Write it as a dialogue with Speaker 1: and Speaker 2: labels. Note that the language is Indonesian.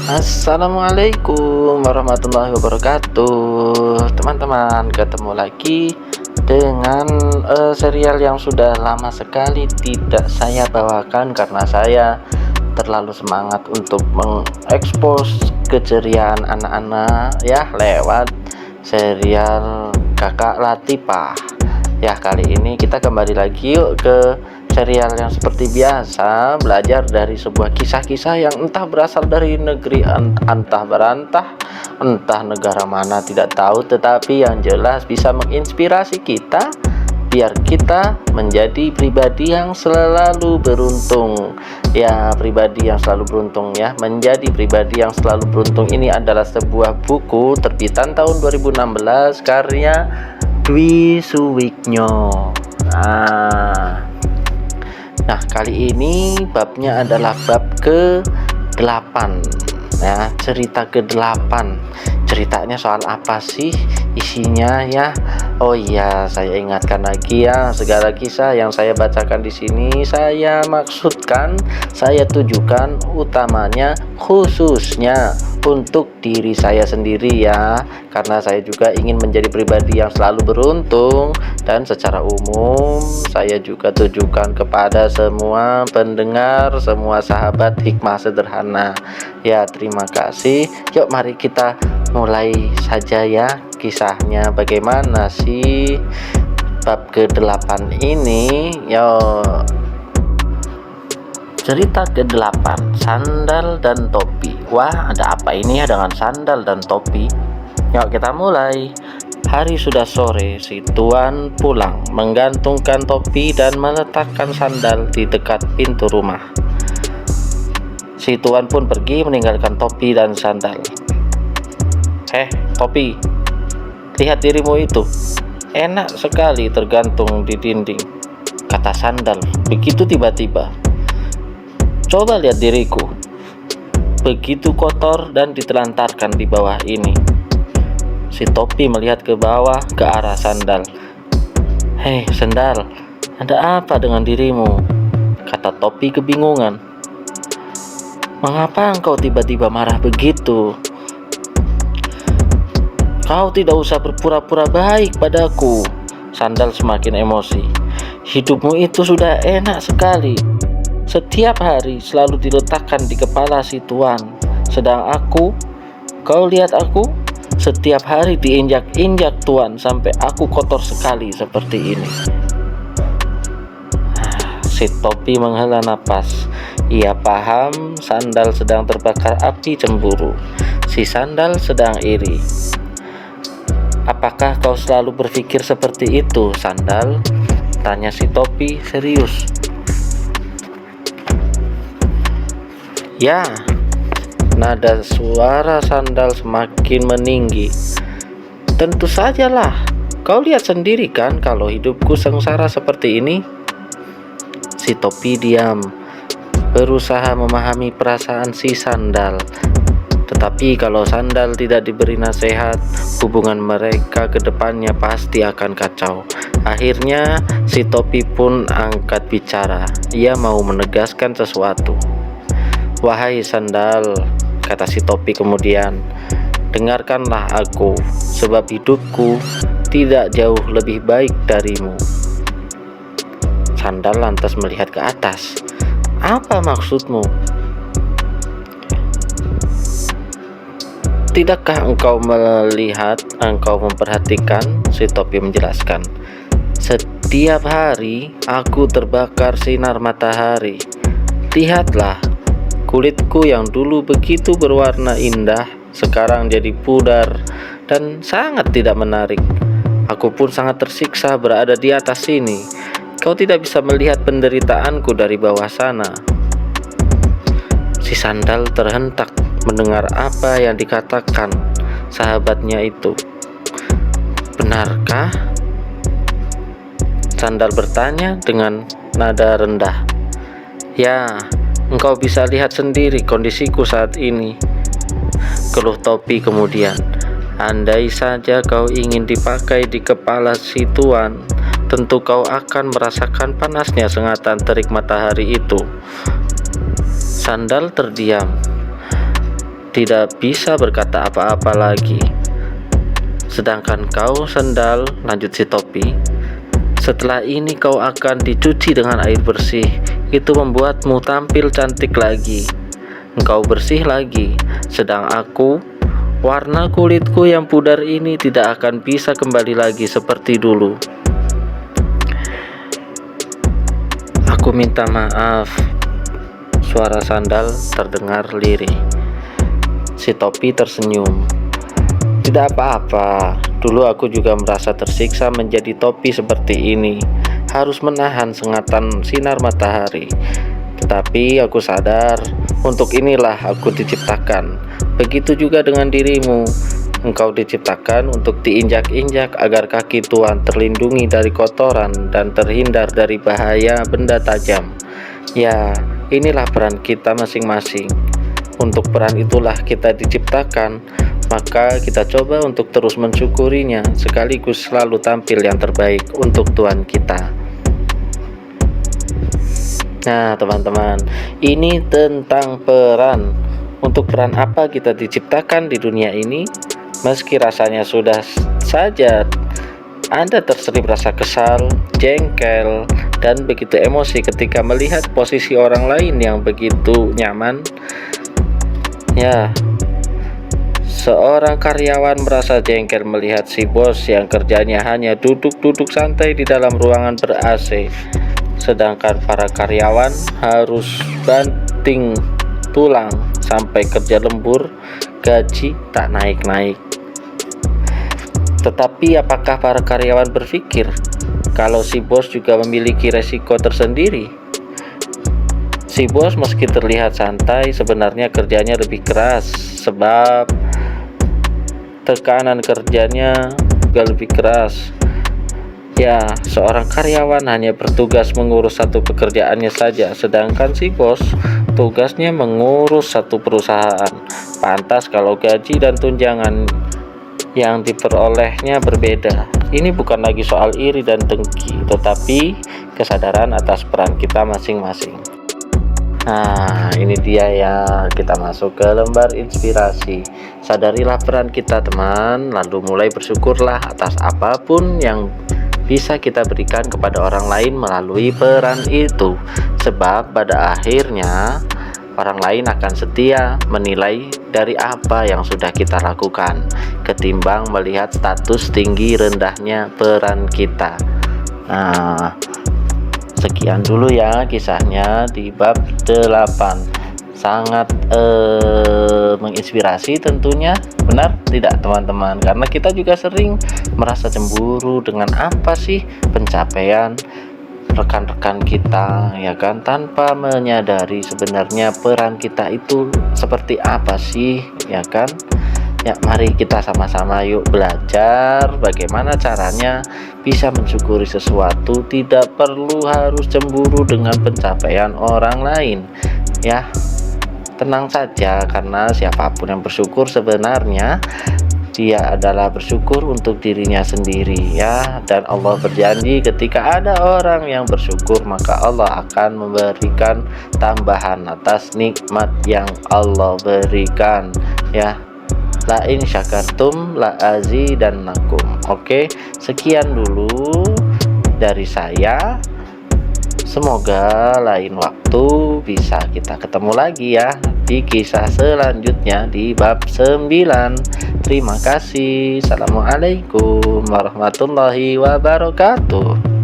Speaker 1: Assalamualaikum warahmatullahi wabarakatuh. Teman-teman, ketemu lagi dengan serial yang sudah lama sekali tidak saya bawakan karena saya terlalu semangat untuk mengekspos keceriaan anak-anak ya lewat serial Kakak Latifah. Ya, kali ini kita kembali lagi yuk ke serial yang seperti biasa, belajar dari sebuah kisah-kisah yang entah berasal dari negeri antah berantah, entah negara mana tidak tahu, tetapi yang jelas bisa menginspirasi kita biar kita menjadi pribadi yang selalu beruntung. Ya, pribadi yang selalu beruntung ya, menjadi pribadi yang selalu beruntung ini adalah sebuah buku terbitan tahun 2016 karya Dwi Suwiknyo. Nah, kali ini babnya adalah bab ke-8 ya, cerita ke-8. Ceritanya soal apa sih isinya ya? Oh iya, saya ingatkan lagi ya, segala kisah yang saya bacakan di sini saya maksudkan, saya tujukan utamanya khususnya untuk diri saya sendiri ya, karena saya juga ingin menjadi pribadi yang selalu beruntung, dan secara umum saya juga tujukan kepada semua pendengar, semua sahabat hikmah sederhana ya. Terima kasih. Yuk mari kita mulai saja ya kisahnya. Bagaimana sih bab ke-8 ini? Yuk. Cerita ke-8, Sandal dan Topi. Wah, ada apa ini ya dengan sandal dan topi? Yuk kita mulai. Hari sudah sore, si Tuan pulang, menggantungkan topi dan meletakkan sandal di dekat pintu rumah. Si Tuan pun pergi meninggalkan topi dan sandal. Topi, lihat dirimu itu. Enak sekali tergantung di dinding, kata sandal begitu tiba-tiba. Coba lihat diriku, begitu kotor dan ditelantarkan di bawah ini. Si topi melihat ke bawah ke arah sandal. Hei sandal, ada apa dengan dirimu? Kata topi kebingungan. Mengapa engkau tiba-tiba marah begitu? Kau tidak usah berpura-pura baik padaku. Sandal semakin emosi. Hidupmu itu sudah enak sekali. Setiap hari selalu diletakkan di kepala si Tuan. Sedang aku, kau lihat aku, setiap hari diinjak-injak Tuan sampai aku kotor sekali seperti ini. Si topi menghela napas. Ia paham sandal sedang terbakar api cemburu. Si sandal sedang iri. Apakah kau selalu berpikir seperti itu, sandal? Tanya si topi serius. Ya, nada suara sandal semakin meninggi. Tentu sajalah, kau lihat sendiri kan kalau hidupku sengsara seperti ini. Si topi diam, berusaha memahami perasaan si sandal. Tetapi kalau sandal tidak diberi nasihat, hubungan mereka ke depannya pasti akan kacau. Akhirnya si topi pun angkat bicara. Ia mau menegaskan sesuatu. Wahai sandal, kata si topi kemudian, dengarkanlah aku, sebab hidupku tidak jauh lebih baik darimu. Sandal lantas melihat ke atas. Apa maksudmu? Tidakkah engkau melihat, engkau memperhatikan? Si topi menjelaskan. Setiap hari aku terbakar sinar matahari. Lihatlah, kulitku yang dulu begitu berwarna indah sekarang jadi pudar dan sangat tidak menarik. Aku pun sangat tersiksa berada di atas sini. Kau tidak bisa melihat penderitaanku dari bawah sana. Si sandal terhentak mendengar apa yang dikatakan sahabatnya itu. Benarkah? Sandal bertanya dengan nada rendah. Ya, engkau bisa lihat sendiri kondisiku saat ini, keluh topi kemudian. Andai saja kau ingin dipakai di kepala si Tuan, tentu kau akan merasakan panasnya sengatan terik matahari itu. Sandal terdiam. tidak bisa berkata apa-apa lagi. Sedangkan kau sendal, lanjut si topi, setelah ini kau akan dicuci dengan air bersih. Itu membuatmu tampil cantik lagi. Engkau bersih lagi. Sedang aku, warna kulitku yang pudar ini tidak akan bisa kembali lagi seperti dulu. Aku minta maaf. Suara sandal terdengar lirih. Si topi tersenyum. Tidak apa-apa. Dulu aku juga merasa tersiksa menjadi topi seperti ini, harus menahan sengatan sinar matahari. Tetapi aku sadar, untuk inilah aku diciptakan. Begitu juga dengan dirimu. Engkau diciptakan untuk diinjak-injak agar kaki Tuhan terlindungi dari kotoran dan terhindar dari bahaya benda tajam. Ya, inilah peran kita masing-masing. Untuk peran itulah kita diciptakan. Maka kita coba untuk terus mensyukurinya, sekaligus selalu tampil yang terbaik untuk Tuhan kita. Nah teman-teman, ini tentang peran. Untuk peran apa kita diciptakan di dunia ini? Meski rasanya sudah saja Anda terselip rasa kesal, jengkel, dan begitu emosi ketika melihat posisi orang lain yang begitu nyaman. Ya, seorang karyawan merasa jengkel melihat si bos yang kerjanya hanya duduk-duduk santai di dalam ruangan ber-AC, sedangkan para karyawan harus banting tulang sampai kerja lembur, gaji tak naik-naik. Tetapi apakah para karyawan berpikir kalau si bos juga memiliki resiko tersendiri? Si bos meski terlihat santai, sebenarnya kerjanya lebih keras, sebab tekanan kerjanya juga lebih keras. Ya, seorang karyawan hanya bertugas mengurus satu pekerjaannya saja, sedangkan si bos tugasnya mengurus satu perusahaan. Pantas kalau gaji dan tunjangan yang diperolehnya berbeda. Ini bukan lagi soal iri dan dengki, tetapi kesadaran atas peran kita masing-masing. Nah, ini dia ya, kita masuk ke lembar inspirasi. Sadarilah peran kita teman, lalu mulai bersyukurlah atas apapun yang bisa kita berikan kepada orang lain melalui peran itu. Sebab pada akhirnya orang lain akan setia menilai dari apa yang sudah kita lakukan, ketimbang melihat status tinggi rendahnya peran kita. Nah, sekian dulu ya kisahnya di bab 8. Sangat menginspirasi tentunya, benar tidak teman-teman? Karena kita juga sering merasa cemburu dengan apa sih pencapaian rekan-rekan kita, ya kan, tanpa menyadari sebenarnya peran kita itu seperti apa sih, ya kan? Ya, mari kita sama-sama yuk belajar bagaimana caranya bisa mensyukuri sesuatu, tidak perlu harus cemburu dengan pencapaian orang lain. Ya, tenang saja, karena siapapun yang bersyukur sebenarnya dia adalah bersyukur untuk dirinya sendiri ya. Dan Allah berjanji ketika ada orang yang bersyukur, maka Allah akan memberikan tambahan atas nikmat yang Allah berikan ya. La in syakartum la azidannakum. Oke, sekian dulu dari saya. Semoga lain waktu bisa kita ketemu lagi ya di kisah selanjutnya di bab 9. Terima kasih. Assalamualaikum warahmatullahi wabarakatuh.